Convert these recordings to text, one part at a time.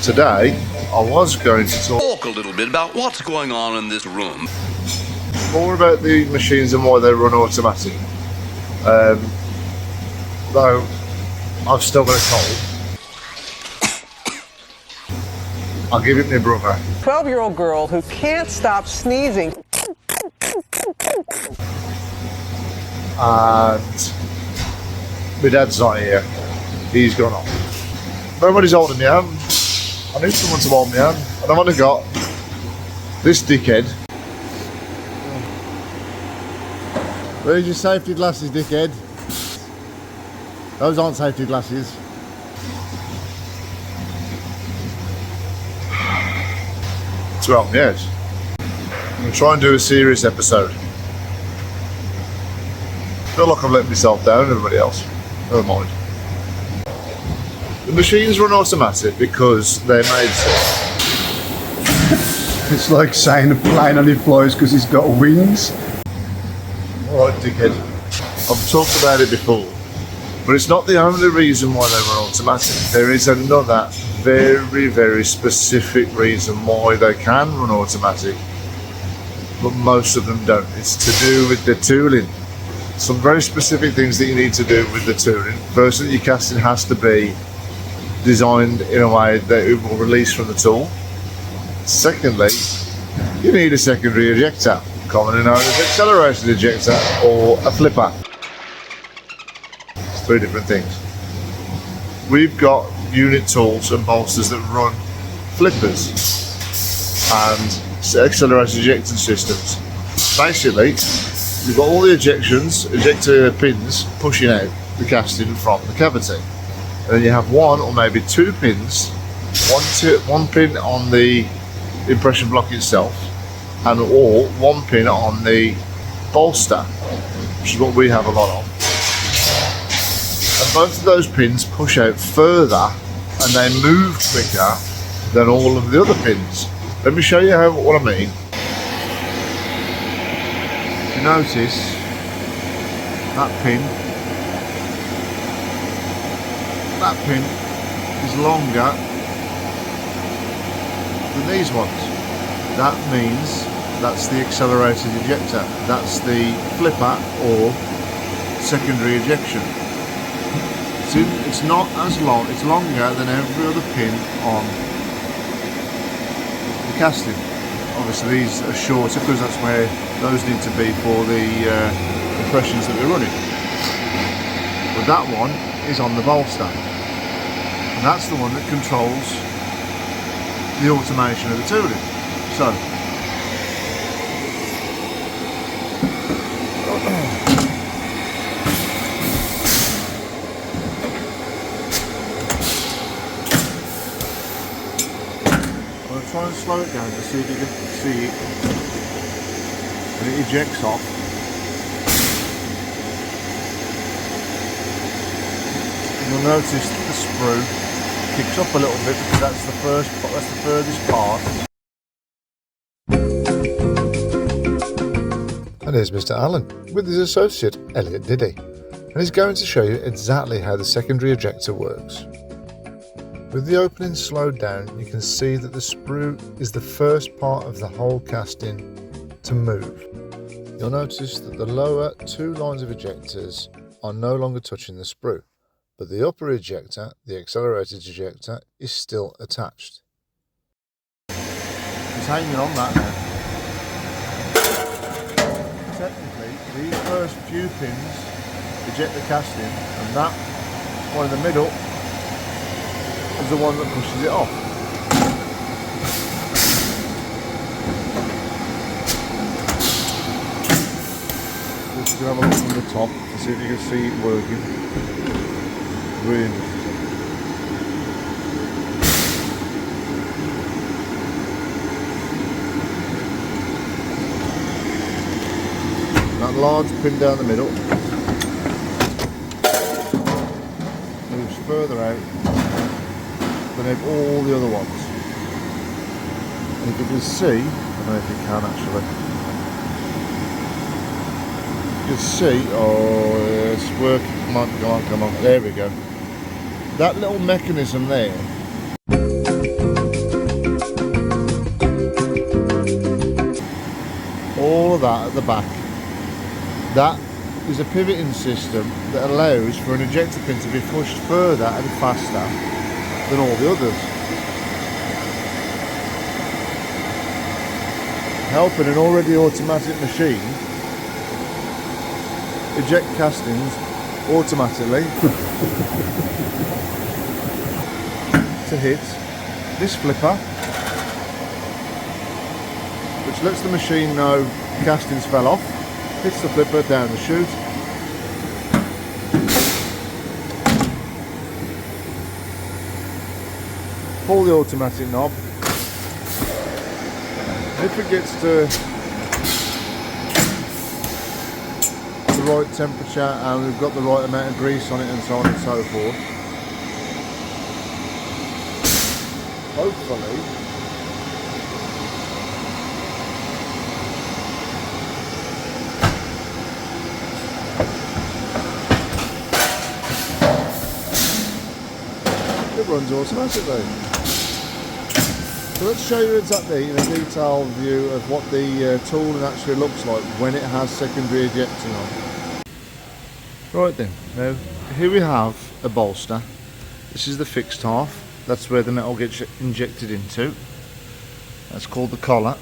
Today, I was going to talk a little bit about what's going on in this room. more about the machines and why they run automatic. Though I've still got a cold. I'll give it my brother. 12-year-old girl who can't stop sneezing. And my dad's not here. He's gone off. Nobody's holding my hand. I need someone to hold my hand. And I've only got this dickhead. Where's your safety glasses, dickhead? Those aren't safety glasses. It's wrong, yes. I'm going to try and do a serious episode. I feel like I've let myself down and everybody else. Never mind. The machines run automatic because they're made to. It's like saying a plane only flies because it's got wings. Alright, dickhead. I've talked about it before, but it's not the only reason why they run automatic. There is another very, very specific reason why they can run automatic, but most of them don't. It's to do with the tooling. Some very specific things that you need to do with the tooling. Firstly, your casting has to be designed in a way that it will release from the tool. Secondly, you need a secondary ejector, commonly known as accelerated ejector or a flipper. It's three different things. We've got unit tools and bolsters that run flippers and accelerated ejection systems. Basically, you've got all the ejector pins pushing out the casting from the cavity. And then you have one or maybe two pins, one pin on the impression block itself, and or one pin on the bolster, which is what we have a lot of. And both of those pins push out further and they move quicker than all of the other pins. Let me show you what I mean. You notice that pin is longer than these ones. That means that's the accelerated ejector. That's the flipper or secondary ejection. It's not as long, it's longer than every other pin on the casting. Obviously these are shorter because that's where those need to be for the impressions that we're running. But that one is on the bolster. And that's the one that controls the automation of the tooling. So, I'm going to try and slow it down to see if you can see it when it ejects off. You'll notice that the sprue kicks up a little bit because that's the furthest part. And here's Mr. Allen with his associate Elliot Diddy, and he's going to show you exactly how the secondary ejector works. With the opening slowed down, you can see that the sprue is the first part of the whole casting to move. You'll notice that the lower two lines of ejectors are no longer touching the sprue, but the upper ejector, the accelerated ejector, is still attached. It's hanging on that now. Technically, these first few pins eject the casting, and that one in the middle is the one that pushes it off. Just have a look from the top to see if you can see it working. Really. That large pin down the middle moves further out than all the other ones. And if you can see, I don't know if you can actually, you can see, oh it's working, come on, come on, come on, there we go. That little mechanism there that at the back, that is a pivoting system that allows for an ejector pin to be pushed further and faster than all the others, helping an already automatic machine eject castings automatically to hit this flipper, which lets the machine know castings fell off, hits the flipper down the chute, pull the automatic knob. If it gets to the right temperature and we've got the right amount of grease on it and so on and so forth, hopefully it runs automatically. So let's show you exactly in a detailed view of what the tooling actually looks like when it has secondary ejecting on. Right then, now here we have a bolster. This is the fixed half, that's where the metal gets injected into. That's called the collar.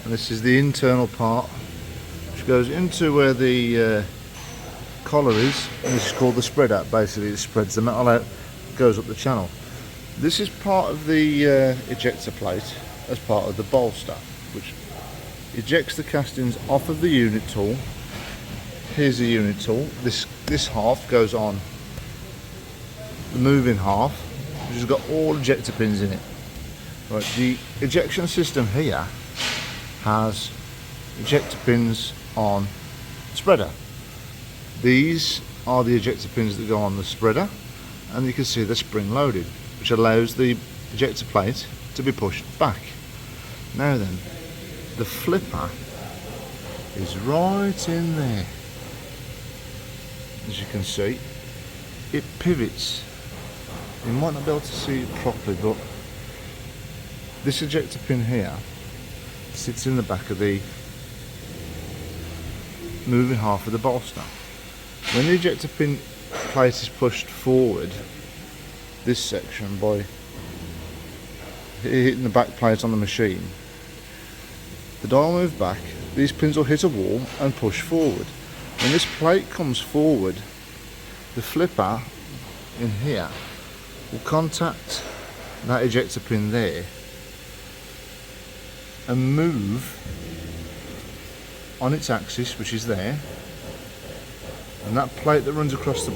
And this is the internal part which goes into where the collar is, and this is called the spreader. Basically it spreads the metal out, goes up the channel. This is part of the ejector plate as part of the bolster, which ejects the castings off of the unit tool. Here's the unit tool. This half goes on the moving half, which has got all ejector pins in it. Right, the ejection system here has ejector pins on the spreader. These are the ejector pins that go on the spreader, and you can see they're spring loaded, which allows the ejector plate to be pushed back. Now then, the flipper is right in there. As you can see, it pivots. You might not be able to see it properly, but this ejector pin here sits in the back of the moving half of the bolster. When the ejector pin plate is pushed forward, this section, by hitting the back plate on the machine, the dial moves back, these pins will hit a wall and push forward. When this plate comes forward, the flipper in here will contact that ejector pin there and move on its axis, which is there, and that plate that runs across the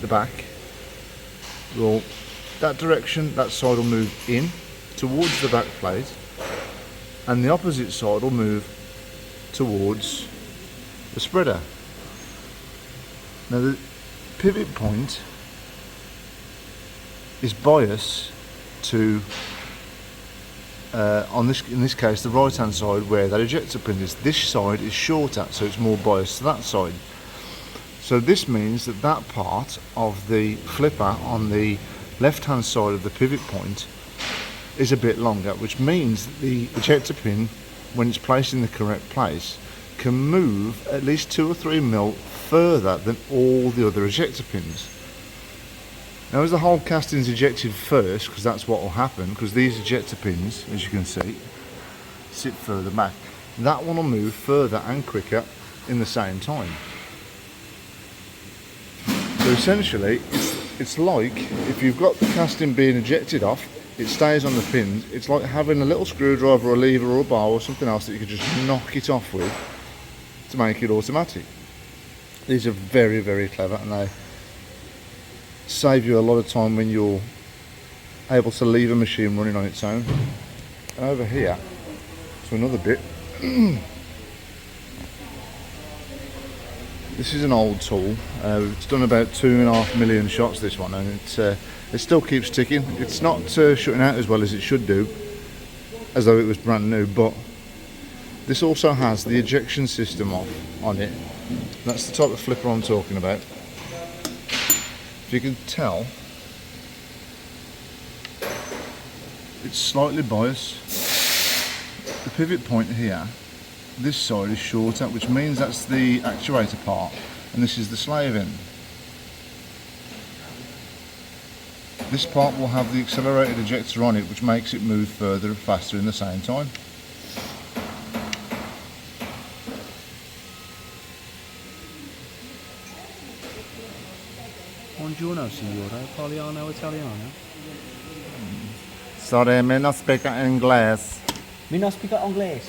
back will, that direction, that side will move in towards the back plate, and the opposite side will move towards the spreader. Now the pivot point is biased to in this case the right hand side where that ejector pin is. This side is shorter, so it's more biased to that side. So this means that that part of the flipper on the left hand side of the pivot point is a bit longer, which means that the ejector pin, when it's placed in the correct place, can move at least 2 or 3 mil further than all the other ejector pins. Now as the whole casting is ejected first, because that's what will happen, because these ejector pins, as you can see, sit further back, that one will move further and quicker in the same time. So essentially it's like if you've got the casting being ejected off, it stays on the pins. It's like having a little screwdriver or a lever or a bar or something else that you could just knock it off with to make it automatic. These are very, very clever, and they save you a lot of time when you're able to leave a machine running on its own. And over here to another bit. This is an old tool. It's done about 2.5 million shots, this one, and it still keeps ticking. It's not shutting out as well as it should do, as though it was brand new, but this also has the ejection system on it. That's the type of flipper I'm talking about. If you can tell, it's slightly biased. The pivot point here this side is shorter, which means that's the actuator part, and this is the slave end. This part will have the accelerated ejector on it, which makes it move further and faster in the same time. Buongiorno, signora. Italiano, Italiano. Sorry, me not speak English. Me not speak English.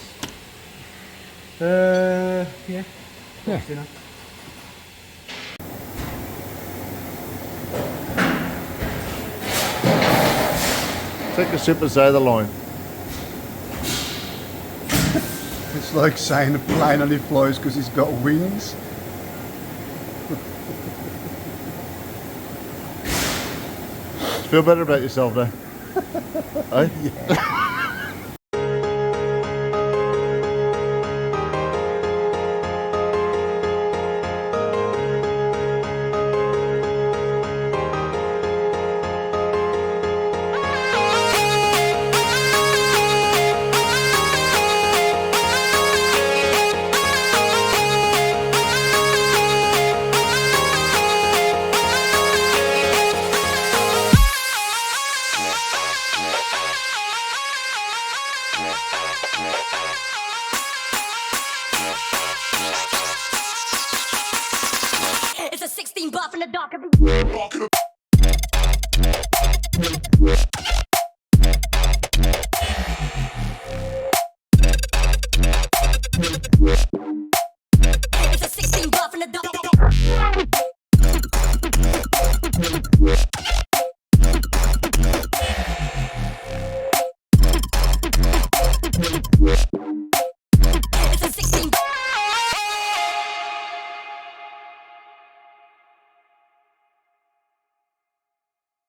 Yeah. Yeah. Take a sip and say the line. It's like saying a plane only flies because it's got wings. Feel better about yourself there? Eh? It's a 16 buff in the dark. It's a 16 buff in the dark.